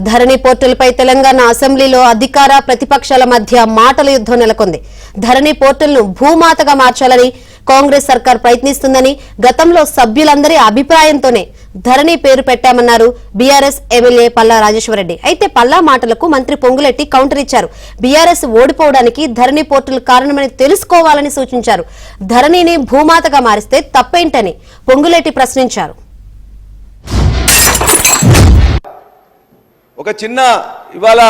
ధరణి పోర్టల్పై తెలంగాణ అసెంబ్లీలో అధికార ప్రతిపక్షాల మధ్య మాటల యుద్ధం నెలకొంది. ధరణి పోర్టల్ను భూమాతగా మార్చాలని కాంగ్రెస్ సర్కార్ ప్రయత్నిస్తుందని, గతంలో సభ్యులందరి అభిప్రాయంతోనే ధరణి పేరు పెట్టామన్నారు బీఆర్ఎస్ ఎమ్మెల్యే పల్లా రాజేశ్వరరెడ్డి. అయితే పల్లా మాటలకు మంత్రి పొంగులెట్టి కౌంటర్ ఇచ్చారు. బీఆర్ఎస్ ఓడిపోవడానికి ధరణి పోర్టల్ కారణమని తెలుసుకోవాలని సూచించారు. ధరణిని భూమాతగా మారిస్తే తప్పేంటని పొంగులెట్టి ప్రశ్నించారు. ఒక చిన్న ఇవాళ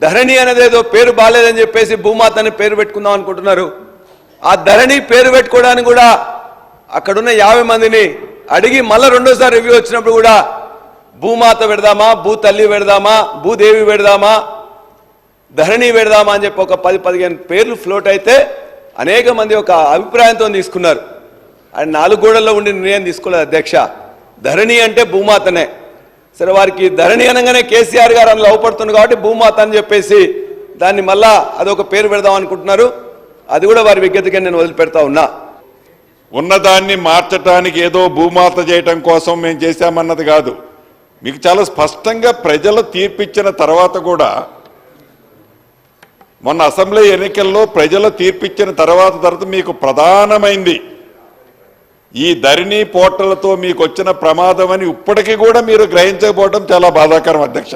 ధరణి అనేదేదో పేరు బాలేదని చెప్పేసి భూమాత అని పేరు పెట్టుకుందాం అనుకుంటున్నారు. ఆ ధరణి పేరు పెట్టుకోవడానికి కూడా అక్కడున్న 50 మందిని అడిగి మళ్ళీ రెండోసారి రివ్యూ వచ్చినప్పుడు కూడా భూమాత పెడదామా, భూ తల్లి పెడదామా, భూదేవి పెడదామా, ధరణి పెడదామా అని చెప్పి ఒక 10-15 పేర్లు ఫ్లోట్ అయితే అనేక మంది ఒక అభిప్రాయంతో తీసుకున్నారు. అది 4 గోడల్లో ఉండి నిర్ణయం తీసుకోలేదు అధ్యక్ష. ధరణి అంటే భూమాతనే. సరే, వారికి ధరణి అనగానే కేసీఆర్ గారు అందులో అవపడుతుంది కాబట్టి భూమాత అని చెప్పేసి దాన్ని మళ్ళా అదొక పేరు పెడదాం అనుకుంటున్నారు. అది కూడా వారి విజ్ఞతగా నేను వదిలిపెడతా ఉన్నా. ఉన్నదాన్ని మార్చడానికి ఏదో భూమాత చేయటం కోసం మేము చేశామన్నది కాదు. మీకు చాలా స్పష్టంగా ప్రజలు తీర్పిచ్చిన తర్వాత కూడా, మొన్న అసెంబ్లీ ఎన్నికల్లో ప్రజలు తీర్పిచ్చిన తర్వాత మీకు ప్రధానమైంది ఈ ధరణి పోర్టల్తో మీకు వచ్చిన ప్రమాదం అని ఇప్పటికీ కూడా మీరు గ్రహించకపోవడం చాలా బాధాకరం అధ్యక్ష.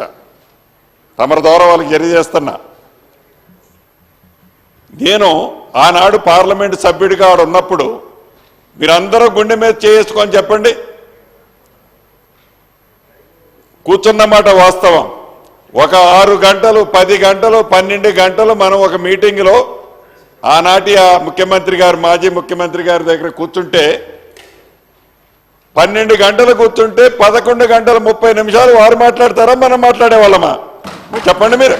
తమరి ద్వారా వాళ్ళకి తెలియజేస్తున్నా. నేను ఆనాడు పార్లమెంటు సభ్యుడిగా ఉన్నప్పుడు మీరందరూ గుండె మీద చేసుకొని చెప్పండి, కూర్చున్నమాట వాస్తవం. ఒక 6 గంటలు 10 గంటలు 12 గంటలు మనం ఒక మీటింగ్లో ఆనాటి ముఖ్యమంత్రి గారు, మాజీ ముఖ్యమంత్రి గారి దగ్గర కూర్చుంటే 12 గంటలు కూర్చుంటే 11 గంటల 30 నిమిషాలు వారు మాట్లాడతారా, మనం మాట్లాడేవాళ్ళమా? చెప్పండి మీరు.